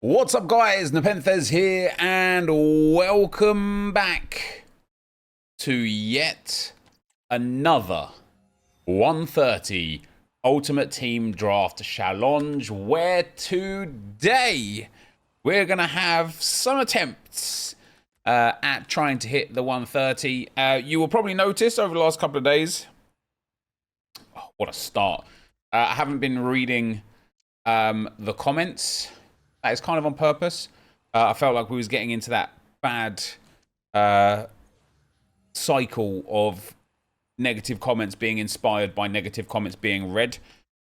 What's up, guys? NepentheZ here, and welcome back to yet another 130 Ultimate Team Draft Challenge, where today we're going to have some attempts at trying to hit the 130. You will probably notice over the last couple of days, what a start. I haven't been reading the comments. That is kind of on purpose. I felt like we was getting into that bad cycle of negative comments being inspired by negative comments being read.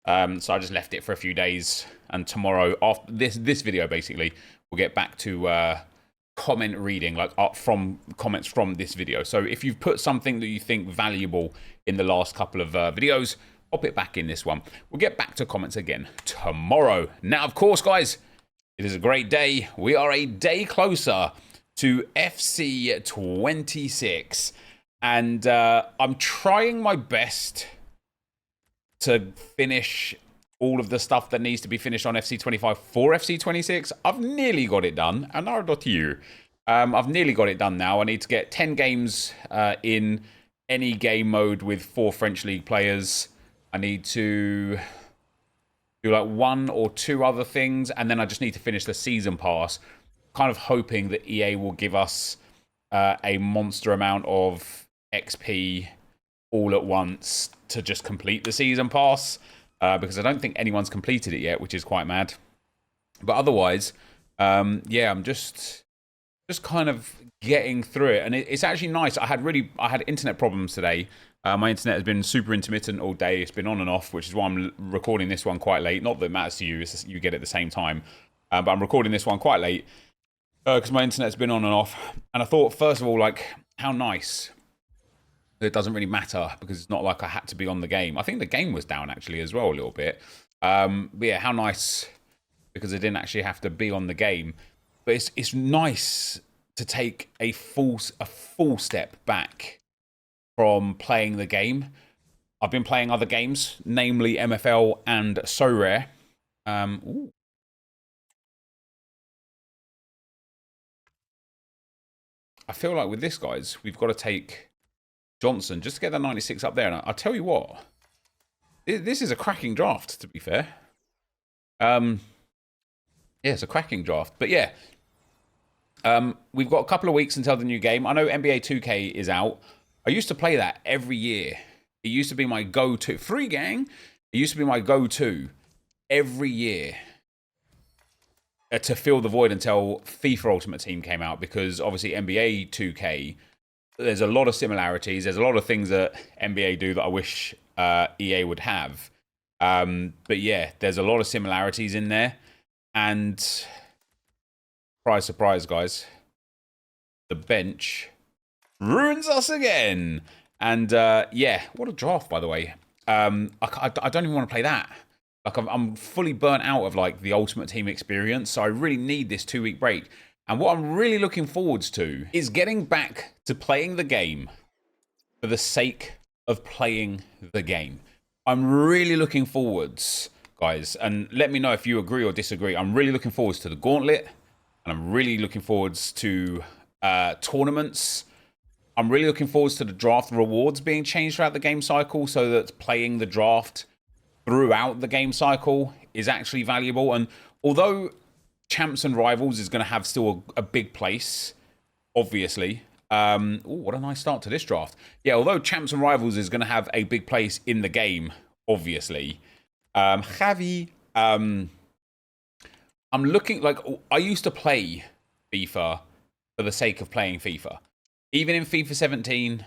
So I just left it for a few days, and tomorrow, after this video, basically, we'll get back to comment reading, like from comments from this video. So if you've put something that you think valuable in the last couple of videos, pop it back in this one. We'll get back to comments again tomorrow. Now, of course, guys, it is a great day. We are a day closer to FC 26. And I'm trying my best to finish all of the stuff that needs to be finished on FC 25 for FC 26. I've nearly got it done. And you. I've nearly got it done now. I need to get 10 games in any game mode with 4 French League players. I need to do like 1 or 2 other things, and then I just need to finish the season pass, kind of hoping that EA will give us a monster amount of XP all at once to just complete the season pass, because I don't think anyone's completed it yet, which is quite mad. But otherwise, yeah, I'm just kind of getting through it, and it's actually nice. I had internet problems today. My internet has been super intermittent all day. It's been on and off, which is why I'm recording this one quite late. Not that it matters to you, it's just you get it at the same time. But I'm recording this one quite late because my internet's been on and off. And I thought, first of all, like, how nice that it doesn't really matter, because it's not like I had to be on the game. I think the game was down, actually, as well, a little bit. But yeah, how nice, because I didn't actually have to be on the game. But it's nice to take a full step back from playing the game. I've been playing other games, namely MFL and So Rare. Ooh. I feel like with this, guys, we've got to take Johnson just to get the 96 up there. And I'll tell you what, this is a cracking draft, to be fair. Yeah, it's a cracking draft. But yeah, we've got a couple of weeks until the new game. I know NBA 2K is out. I used to play that every year. It used to be my go-to. Free gang. It used to be my go-to every year to fill the void until FIFA Ultimate Team came out, because obviously NBA 2K, there's a lot of similarities. There's a lot of things that NBA do that I wish EA would have. But yeah, there's a lot of similarities in there. And surprise, surprise, guys, the bench ruins us again. And yeah, what a draft, by the way. I don't even want to play that. Like, I'm fully burnt out of like the Ultimate Team experience, so I really need this 2-week break. And what I'm really looking forwards to is getting back to playing the game for the sake of playing the game. I'm really looking forwards, guys, and let me know if you agree or disagree. I'm really looking forwards to the Gauntlet, and I'm really looking forwards to tournaments. I'm really looking forward to the draft rewards being changed throughout the game cycle, so that playing the draft throughout the game cycle is actually valuable. And although Champs and Rivals is going to have still a big place, obviously. Ooh, what a nice start to this draft. Yeah, although Champs and Rivals is going to have a big place in the game, obviously. Javi, I'm looking, like, I used to play FIFA for the sake of playing FIFA. Even in FIFA 17,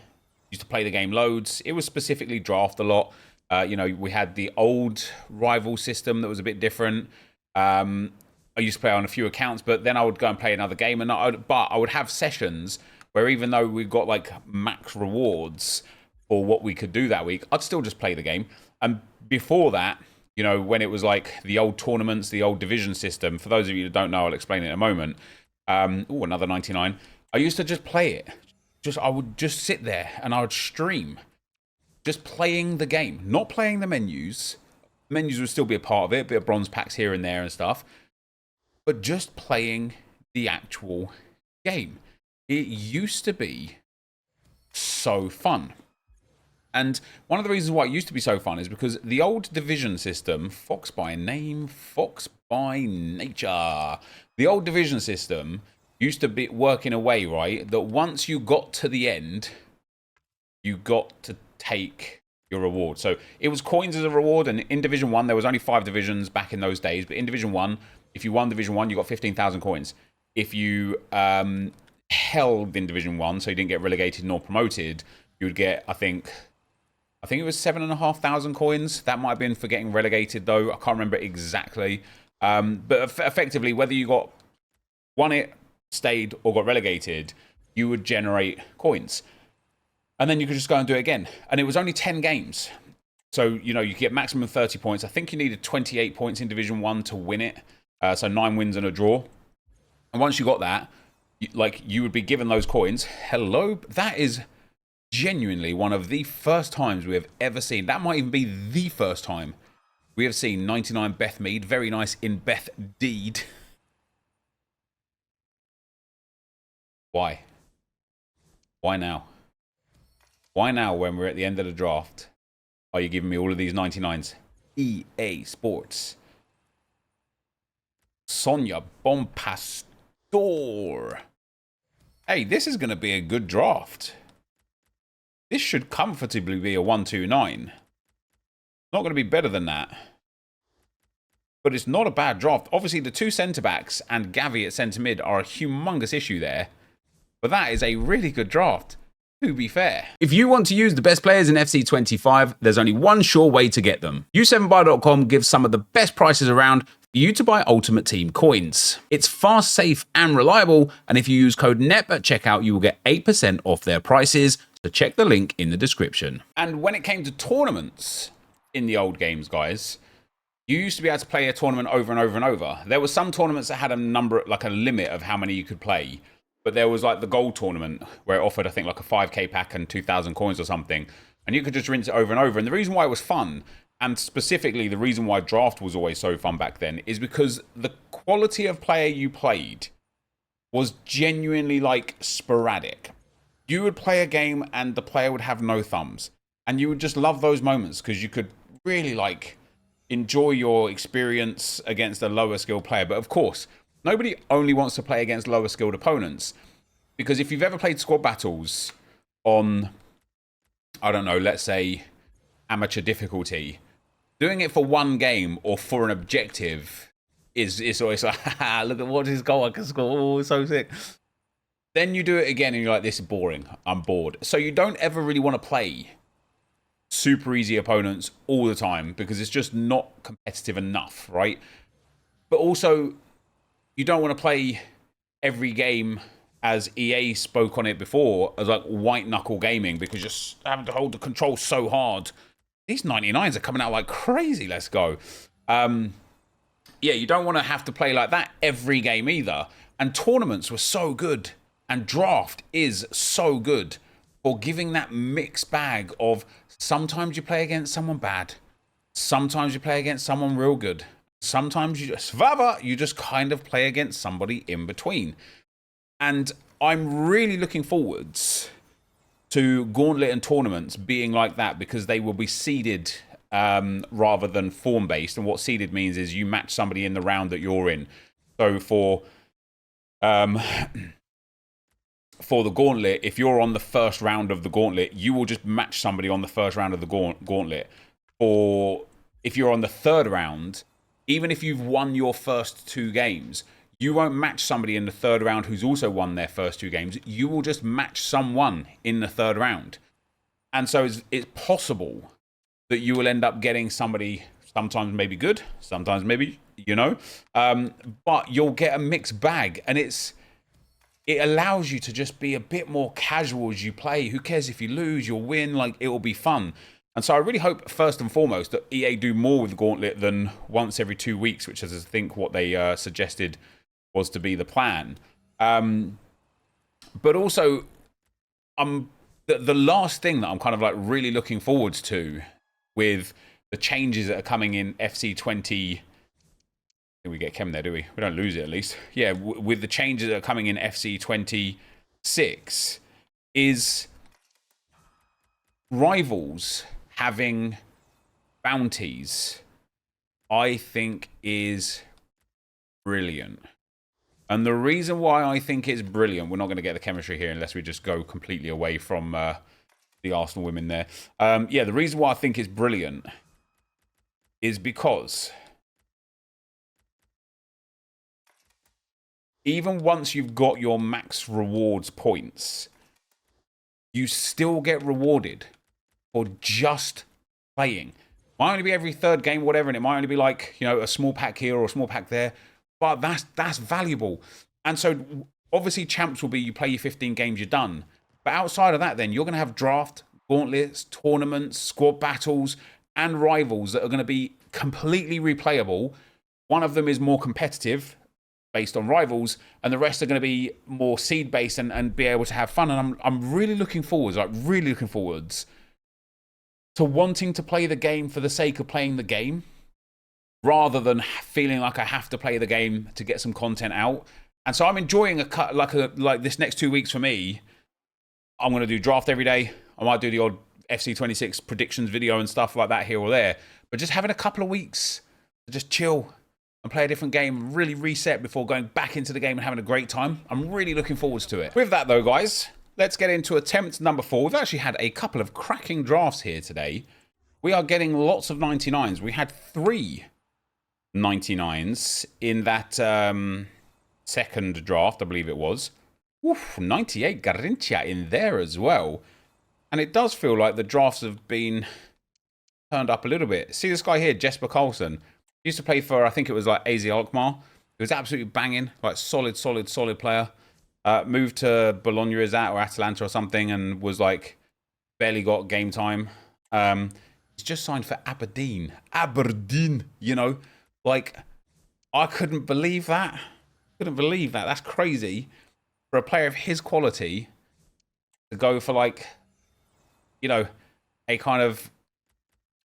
used to play the game loads. It was specifically draft a lot. You know, we had the old rival system that was a bit different. I used to play on a few accounts, but then I would go and play another game. But I would have sessions where, even though we got like max rewards for what we could do that week, I'd still just play the game. And before that, you know, when it was like the old tournaments, the old division system, for those of you that don't know, I'll explain it in a moment. Oh, another 99. I used to just play it. I would just sit there and I would stream, just playing the game, not playing the menus. Menus would still be a part of it, a bit of bronze packs here and there and stuff. but just playing the actual game. It used to be so fun. And one of the reasons why it used to be so fun is because the old division system, Fox by name, Fox by nature, the old division system used to be work in a way, right, that once you got to the end, you got to take your reward. So it was coins as a reward, and in Division 1, there was only 5 divisions back in those days, but in Division 1, if you won Division 1, you got 15,000 coins. If you held in Division 1, so you didn't get relegated nor promoted, you would get, I think it was 7,500 coins. That might have been for getting relegated, though. I can't remember exactly. But effectively, whether you won it, stayed, or got relegated, you would generate coins. And then you could just go and do it again. And it was only 10 games. So, you know, you get maximum 30 points. I think you needed 28 points in Division 1 to win it. So 9 wins and a draw. And once you got that, you would be given those coins. Hello? That is genuinely one of the first times we have ever seen. That might even be the first time we have seen 99 Beth Mead. Very nice in Beth Deed. Why? Why now? Why now, when we're at the end of the draft, are you giving me all of these 99s? EA Sports. Sonia Bompastor. Hey, this is going to be a good draft. This should comfortably be a 129. Not going to be better than that. But it's not a bad draft. Obviously, the 2 centre-backs and Gavi at centre-mid are a humongous issue there. But that is a really good draft, to be fair. If you want to use the best players in FC25, there's only one sure way to get them. U7buy.com gives some of the best prices around for you to buy Ultimate Team coins. It's fast, safe, and reliable, and if you use code NEP at checkout, you will get 8% off their prices, so check the link in the description. And when it came to tournaments in the old games, guys, you used to be able to play a tournament over and over and over. There were some tournaments that had a number, like a limit of how many you could play. But there was like the gold tournament where it offered, I think, like a 5k pack and 2,000 coins or something. And you could just rinse it over and over. And the reason why it was fun, and specifically the reason why draft was always so fun back then, is because the quality of player you played was genuinely like sporadic. You would play a game and the player would have no thumbs. And you would just love those moments because you could really like enjoy your experience against a lower skilled player. But of course, nobody only wants to play against lower skilled opponents, because if you've ever played squad battles on, I don't know, let's say amateur difficulty, doing it for one game or for an objective is always like, haha, look at what his goal I can score. Oh, so sick. Then you do it again and you're like, this is boring. I'm bored. So you don't ever really want to play super easy opponents all the time because it's just not competitive enough, right? But also, you don't want to play every game, as EA spoke on it before, as like white knuckle gaming, because you're having to hold the control so hard. These 99s are coming out like crazy. Let's go. Yeah, you don't want to have to play like that every game either. And tournaments were so good, and draft is so good for giving that mixed bag of sometimes you play against someone bad, sometimes you play against someone real good. Sometimes you just kind of play against somebody in between. And I'm really looking forwards to Gauntlet and tournaments being like that, because they will be seeded rather than form-based. And what seeded means is you match somebody in the round that you're in. So for the Gauntlet, if you're on the first round of the Gauntlet, you will just match somebody on the first round of the Gauntlet. Or if you're on the third round, even if you've won your first 2 games, you won't match somebody in the third round who's also won their first 2 games. You will just match someone in the third round. And so it's possible that you will end up getting somebody sometimes maybe good, sometimes maybe, you know, but you'll get a mixed bag. And it allows you to just be a bit more casual as you play. Who cares if you lose, you'll win, like it will be fun. And so I really hope, first and foremost, that EA do more with Gauntlet than once every 2 weeks, which is, I think, what they suggested was to be the plan. But also, the last thing that I'm kind of like really looking forward to with the changes that are coming in FC20, think we get Chem there, do we? We don't lose it, at least. Yeah, with the changes that are coming in FC 26, is rivals having bounties, I think, is brilliant. And the reason why I think it's brilliant, we're not going to get the chemistry here unless we just go completely away from the Arsenal women there. Yeah, the reason why I think it's brilliant is because even once you've got your max rewards points, you still get rewarded for just playing. Might only be every third game, whatever, and it might only be like, you know, a small pack here or a small pack there, but that's valuable. And so obviously champs will be you play your 15 games, you're done. But outside of that, then you're going to have draft, gauntlets, tournaments, squad battles, and rivals that are going to be completely replayable. One of them is more competitive based on rivals, and the rest are going to be more seed based and be able to have fun. And I'm really looking forwards, to wanting to play the game for the sake of playing the game, rather than feeling like I have to play the game to get some content out. And so I'm enjoying like this next 2 weeks for me. I'm going to do draft every day. I might do the odd FC 26 predictions video and stuff like that here or there. But just having a couple of weeks to just chill and play a different game, really reset before going back into the game and having a great time. I'm really looking forward to it. With that though, guys, let's get into attempt number 4. We've actually had a couple of cracking drafts here today. We are getting lots of 99s. We had 3 99s in that second draft, I believe it was. Oof, 98 Garincha in there as well. And it does feel like the drafts have been turned up a little bit. See this guy here, Jesper Karlsson. He used to play for, I think it was like AZ Alkmaar. He was absolutely banging, like solid player. Moved to Bologna or Atalanta or something and was like barely got game time. He's just signed for Aberdeen. Aberdeen, you know. Like, I couldn't believe that. That's crazy for a player of his quality to go for, like, you know, a kind of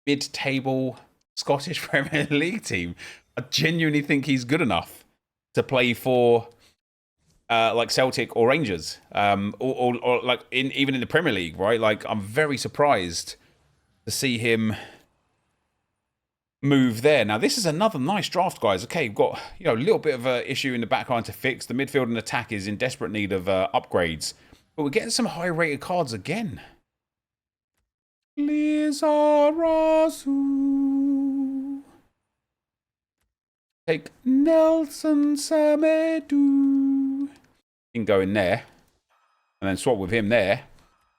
mid-table Scottish Premier League team. I genuinely think he's good enough to play for like Celtic or Rangers, or like even in the Premier League, right? Like, I'm very surprised to see him move there. Now, this is another nice draft, guys. Okay, we've got, you know, a little bit of an issue in the back line to fix. The midfield and attack is in desperate need of upgrades, but we're getting some high-rated cards again. Lizarazu. Take Nelson Samedu. You can go in there and then swap with him there.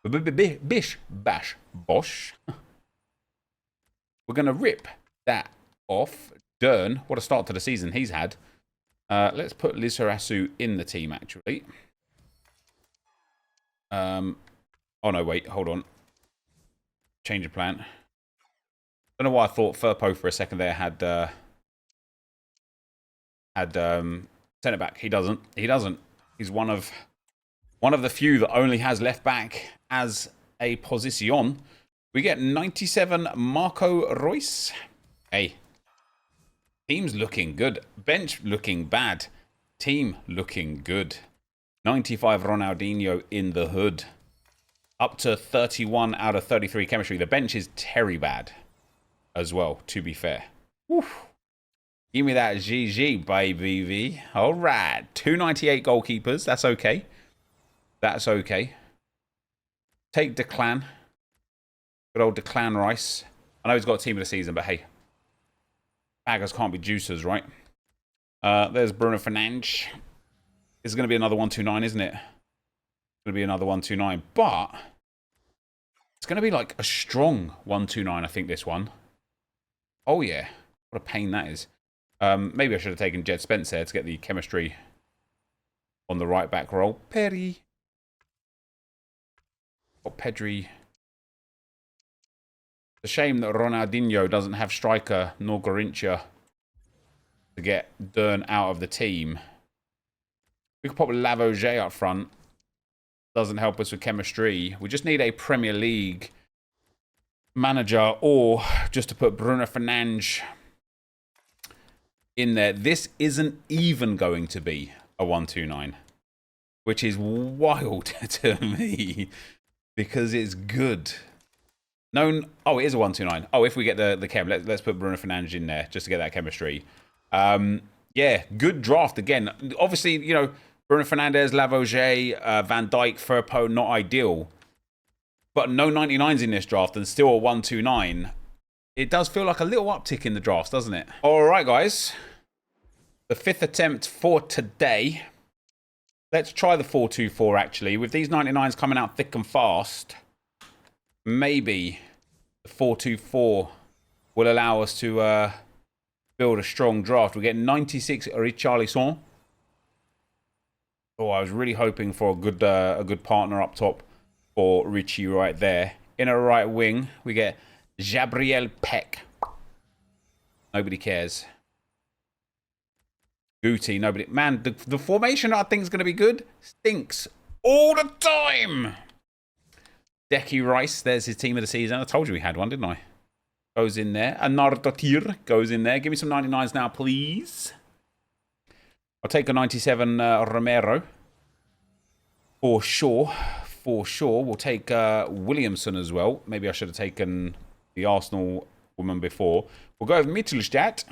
Bish, bash, bosh. We're going to rip that off. Dern, what a start to the season he's had. Let's put Lizarazu in the team, actually. Oh, no, wait, hold on. Change of plan. Don't know why I thought Firpo for a second there had centre back. He doesn't. He's one of the few that only has left back as a position. We get 97 Marco Reus. Hey, team's looking good. Bench looking bad. Team looking good. 95 Ronaldinho in the hood. Up to 31 out of 33 chemistry. The bench is terry bad as well, to be fair. Woof. Give me that GG, baby. All right. 298 goalkeepers. That's okay. That's okay. Take Declan. Good old Declan Rice. I know he's got a team of the season, but hey. Baggers can't be juicers, right? There's Bruno Fernandes. It's going to be another 129, isn't it? It's going to be another 129. But it's going to be like a strong 129, I think, this one. Oh, yeah. What a pain that is. Maybe I should have taken Jed Spence there to get the chemistry on the right back role. Perry. Or Pedri. It's a shame that Ronaldinho doesn't have striker nor Garincha to get Dern out of the team. We could pop Lavoisier up front. Doesn't help us with chemistry. We just need a Premier League manager, or just to put Bruno Fernandes in there. This isn't even going to be a 129, which is wild to me because it's good. No, oh, it is a 129. Oh, if we get the chem, let's put Bruno Fernandes in there just to get that chemistry. Yeah, good draft again. Obviously, you know, Bruno Fernandes, Lavoisier, Van Dijk, Firpo, not ideal. But no 99s in this draft and still a 129. It does feel like a little uptick in the drafts, doesn't it? All right, guys. The 5th attempt for today. Let's try the 424, actually. With these 99s coming out thick and fast, maybe the 424 will allow us to build a strong draft. We get 96 Richarlison. Oh, I was really hoping for a good partner up top for Richie right there. In a right wing, we get Gabriel Peck. Nobody cares. Guti, nobody. Man, the formation I think is going to be good stinks all the time. Decky Rice, there's his team of the season. I told you we had one, didn't I? Goes in there. Anardotir goes in there. Give me some 99s now, please. I'll take a 97 Romero. For sure. For sure. We'll take Williamson as well. Maybe I should have taken the Arsenal woman before. We'll go with Mittelstadt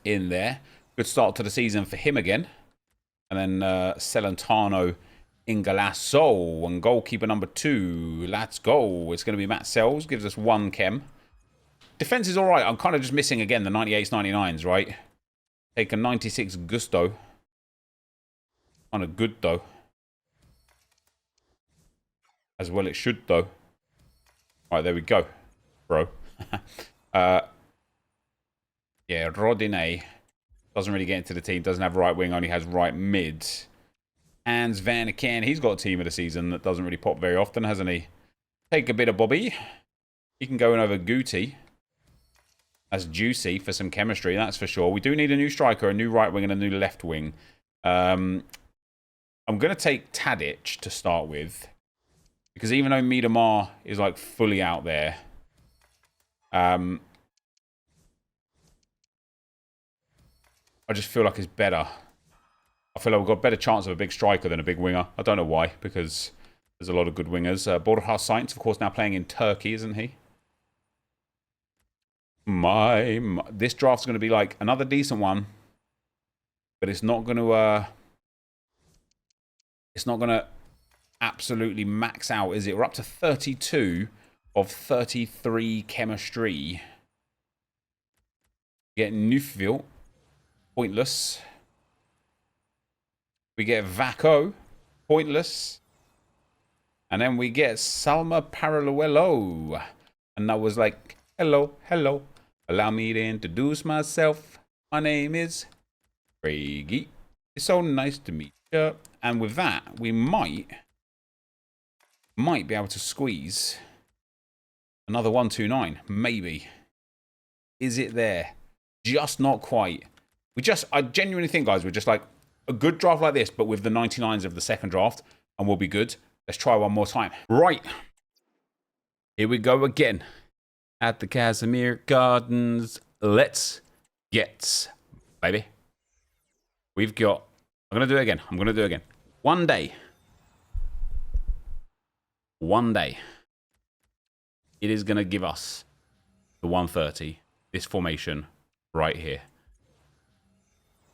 in there. Good start to the season for him again. And then Celentano Ingalasso. And goalkeeper number 2. Let's go. It's going to be Matt Sells. Gives us 1 chem. Defense is all right. I'm kind of just missing, again, the 98s, 99s, right? Take a 96 Gusto. Kind of good, though. As well it should, though. All right, there we go, bro. Yeah, Rodinei doesn't really get into the team. Doesn't have right wing, only has right mid. Hans Van Aken, he's got a team of the season that doesn't really pop very often, hasn't he? Take a bit of Bobby. He can go in over Guti. That's juicy for some chemistry, that's for sure. We do need a new striker, a new right wing, and a new left wing. I'm going to take Tadic to start with. Because even though Miedemar is like fully out there, I just feel like it's better. I feel like we've got a better chance of a big striker than a big winger. I don't know why, because there's a lot of good wingers. Borja Sainz, of course, now playing in Turkey, isn't he? This draft's going to be like another decent one, but it's not going to. It's not going to absolutely max out, is it? We're up to 32 of 33 chemistry. We get Neufville. Pointless. We get Vaco. Pointless. And then we get Salma Paraluelo. And I was like, hello, hello. Allow me to introduce myself. My name is Craigie. It's so nice to meet you. And with that, we might be able to squeeze another 129. Maybe. Is it there? Just not quite. I genuinely think, guys, we're just like a good draft like this, but with the 99s of the second draft, and we'll be good. Let's try one more time. Right. Here we go again. At the Casimir Gardens. Let's get, baby. We've got, I'm going to do it again. One day, it is going to give us the 130, this formation right here.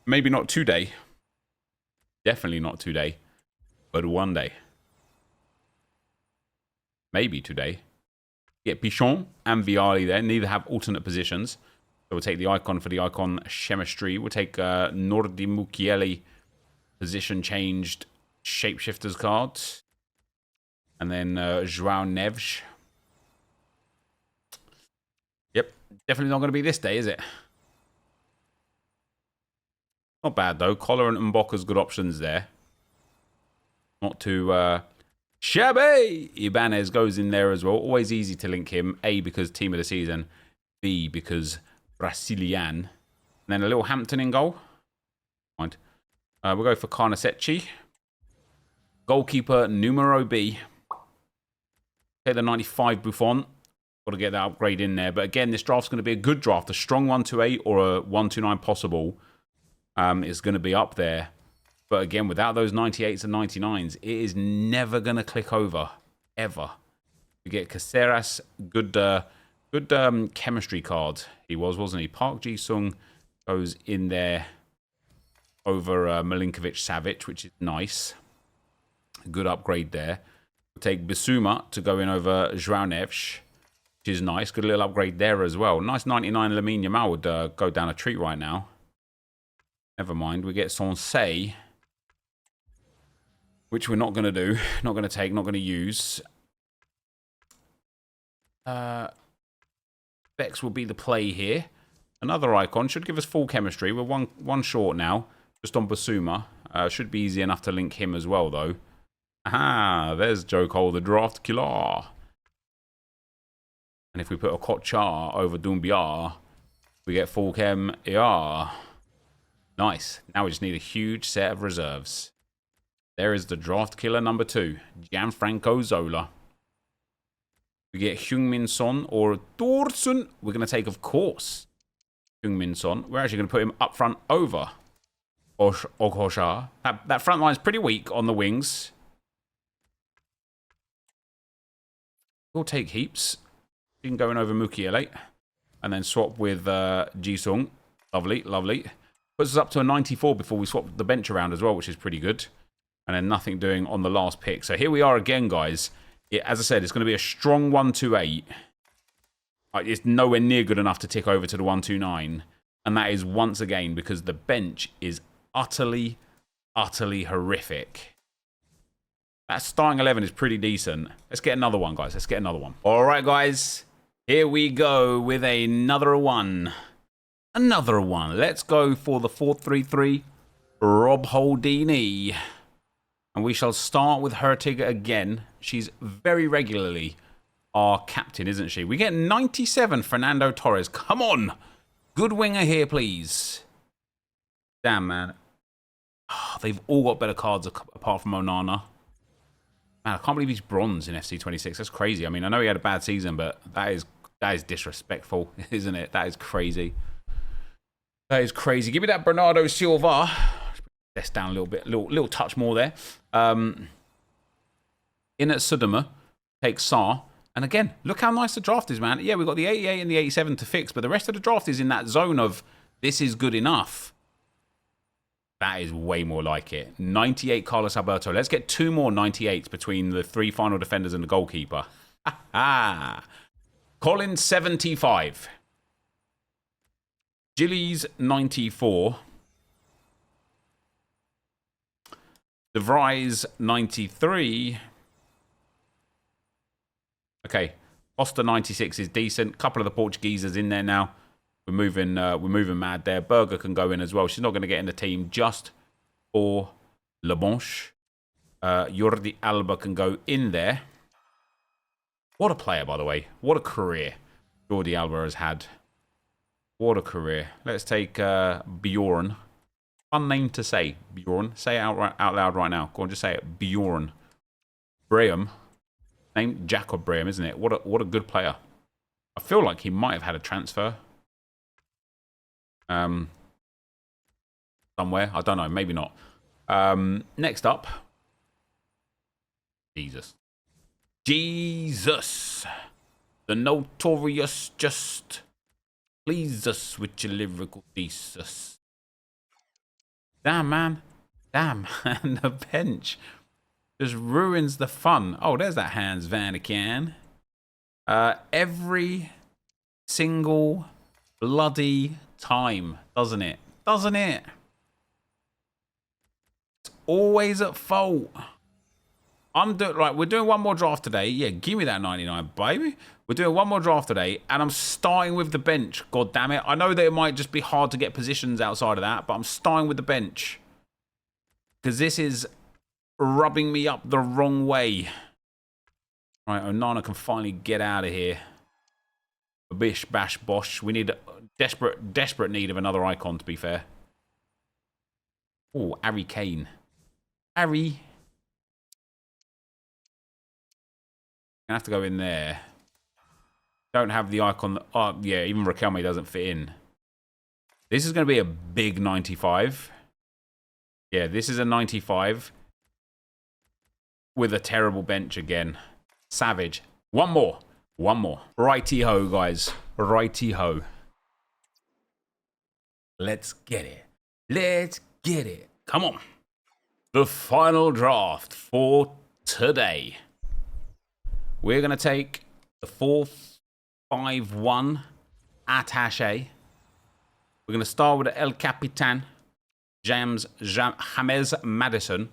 Maybe not today. Definitely not today. But one day. Maybe today. Get Pichon and Viali there. Neither have alternate positions. So we'll take the icon for the icon chemistry. We'll take Nordi Mukiele position changed shapeshifters card. And then Joao Neves. Yep. Definitely not going to be this day, is it? Not bad, though. Collar and Mboka's good options there. Not too shabby. Ibanez goes in there as well. Always easy to link him. A, because team of the season. B, because Brazilian. And then a little Hampton in goal. Mind. We'll go for Carnesecchi. Goalkeeper numero B. Take the 95 Buffon. Got to get that upgrade in there. But again, this draft's going to be a good draft. A strong 128 or a 129 possible is going to be up there. But again, without those 98s and 99s, it is never going to click over. Ever. We get Caceres, good chemistry card. He was, wasn't he? Park Ji-sung goes in there over Milinkovic-Savic, which is nice. Good upgrade there. We'll take Bissouma to go in over João Neves, which is nice. Good little upgrade there as well. Nice 99 Lamine Yamal would go down a treat right now. Never mind. We get Sensei, which we're not going to do. Not going to take, not going to use. Bex will be the play here. Another icon. Should give us full chemistry. We're one short now. Just on Bissouma. Should be easy enough to link him as well, though. Aha, there's Joe Cole, the draft killer. And if we put a Kochar over Doumbia, we get full chem. Yeah. Nice. Now we just need a huge set of reserves. There is the draft killer number 2, Gianfranco Zola. We get Heung-min Son or Thorson. We're going to take, of course, Heung-min Son. We're actually going to put him up front over Okocha. That front line is pretty weak on the wings. We'll take Heaps. You can go in over Mukiele. And then swap with Ji-sung. Lovely, lovely. Puts us up to a 94 before we swap the bench around as well, which is pretty good. And then nothing doing on the last pick. So here we are again, guys. As I said, it's going to be a strong 128. It's nowhere near good enough to tick over to the 129. And that is once again because the bench is utterly, utterly horrific. That starting 11 is pretty decent. Let's get another one, guys. Let's get another one. All right, guys. Here we go with another one. Another one. Let's go for the 4-3-3 Rob Holdini. And we shall start with Hertiga again. She's very regularly our captain, isn't she? We get 97 Fernando Torres. Come on. Good winger here, please. Damn, man. Oh, they've all got better cards apart from Onana. Man, I can't believe he's bronze in FC26. That's crazy. I mean, I know he had a bad season, but that is disrespectful, isn't it? That is crazy. That is crazy. Give me that Bernardo Silva. Let's down a little bit. Little touch more there. In at Sudama. Take Saar. And again, look how nice the draft is, man. Yeah, we've got the 88 and the 87 to fix, but the rest of the draft is in that zone of this is good enough. That is way more like it. 98 Carlos Alberto. Let's get 2 more 98s between the 3 final defenders and the goalkeeper. Colin 75. Gillies 94. De Vries 93. Okay, Costa 96 is decent. Couple of the Portugueses in there now. We're moving mad there. Berger can go in as well. She's not going to get in the team just for Le Bonche. Jordi Alba can go in there. What a player, by the way. What a career Jordi Alba has had. What a career. Let's take Bjorn. Fun name to say, Bjorn. Say it out loud right now. Go on, just say it. Bjorn. Braham. Named Jacob Braham, isn't it? What a good player. I feel like he might have had a transfer. Somewhere. I don't know. Maybe not. Next up. Jesus. The notorious just please us with your lyrical thesis. Damn, man. Damn. And the bench just ruins the fun. Oh, there's that Hans Vanaken. Every single bloody time, doesn't it? Doesn't it? It's always at fault. We're doing one more draft today. Yeah, give me that 99, baby. We're doing one more draft today, and I'm starting with the bench. God damn it. I know that it might just be hard to get positions outside of that, but I'm starting with the bench. Because this is rubbing me up the wrong way. Right, Onana can finally get out of here. Bish, bash, bosh. We need a desperate need of another icon, to be fair. Oh, Harry Kane. Harry. Gonna have to go in there. Don't have the icon. Oh, yeah, even Raquelme doesn't fit in. This is going to be a big 95. Yeah, this is a 95 with a terrible bench again. Savage. One more. One more. Righty-ho, guys. Righty-ho. Let's get it. Let's get it. Come on. The final draft for today. We're going to take the 4-5-1 attaché. We're going to start with El Capitan, James Madison,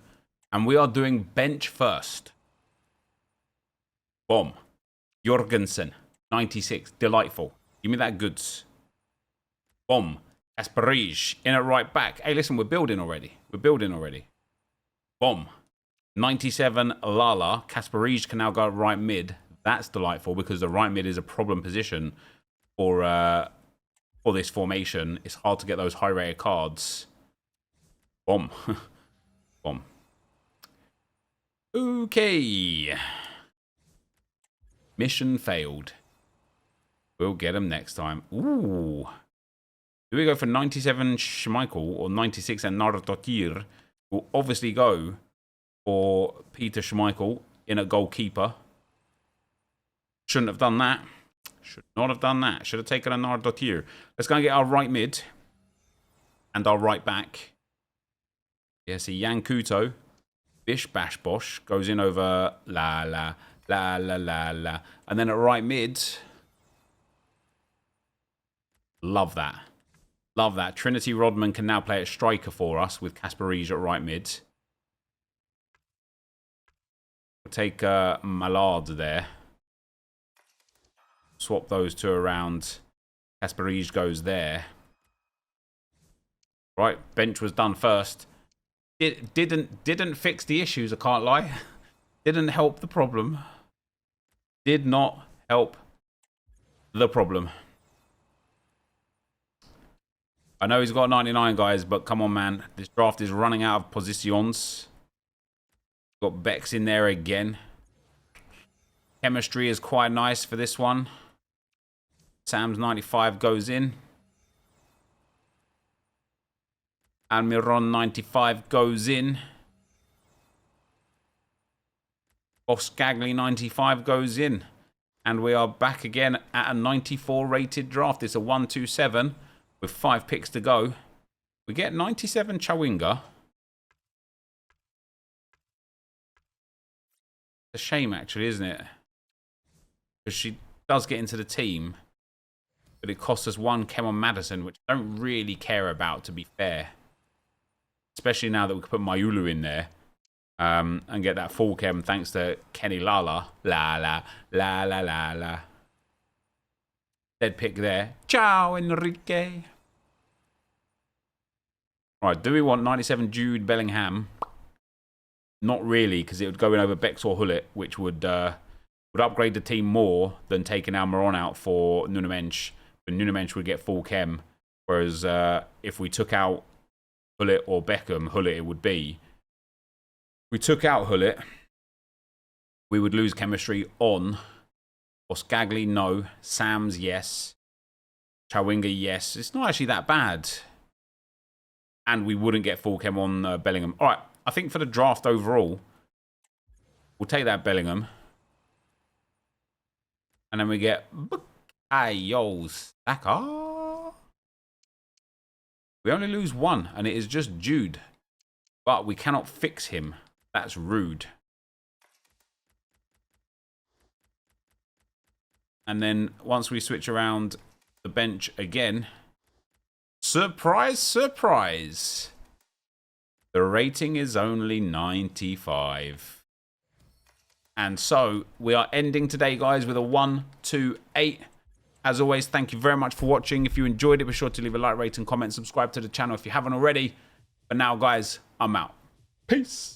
and we are doing bench first. Boom. Jorgensen, 96, delightful. Give me that goods. Boom. Kasparij in at right back. Hey, listen, we're building already. We're building already. Boom. 97, Lala. Kasparij can now go right mid. That's delightful because the right mid is a problem position for this formation. It's hard to get those high-rated cards. Boom. Boom. Okay. Mission failed. We'll get him next time. Ooh. Do we go for 97 Schmeichel or 96 and Nardotir? We'll obviously go for Peter Schmeichel in a goalkeeper. Shouldn't have done that. Should not have done that. Should have taken a Nardotir. Let's go and get our right mid and our right back. Yeah, see, Jan Kuto, Bish Bash Bosh goes in over La La La La La La. And then at right mid, love that. Love that. Trinity Rodman can now play at striker for us with Kasparij at right mid. We'll take Mallard there. Swap those two around. Kasparij goes there. Right, bench was done first. It didn't fix the issues, I can't lie. Didn't help the problem. Did not help the problem. I know he's got 99, guys, but come on, man. This draft is running out of positions. Got Bex in there again. Chemistry is quite nice for this one. Sam's 95 goes in. Almiron 95 goes in. Skagli 95 goes in. And we are back again at a 94 rated draft. It's a 1-2-7 with 5 picks to go. We get 97 Chawinga. It's a shame, actually, isn't it? Because she does get into the team. But it costs us 1 Kemon Madison, which I don't really care about, to be fair. Especially now that we can put Mayulu in there. And get that full chem thanks to Kenny Lala. La la la la la la. Dead pick there. Ciao, Enrique. Right, do we want 97 Jude Bellingham? Not really, because it would go in over Bex or Hullet, which would upgrade the team more than taking Almiron out for Nunemensch. But Nunemensch would get full chem. Whereas if we took out Hullet or Beckham, Hullet it would be. We took out Hullet, we would lose chemistry on Skagli, no. Sam's, yes. Chawinga, yes. It's not actually that bad. And we wouldn't get full chem on Bellingham. All right, I think for the draft overall, we'll take that Bellingham. And then we get Bukayo Saka. We only lose 1, and it is just Jude. But we cannot fix him. That's rude. And then once we switch around the bench again, surprise, surprise, the rating is only 95. And so we are ending today, guys, with a 1-2-8. As always, thank you very much for watching. If you enjoyed it, be sure to leave a like, rate, and comment. Subscribe to the channel if you haven't already. But now, guys, I'm out. Peace.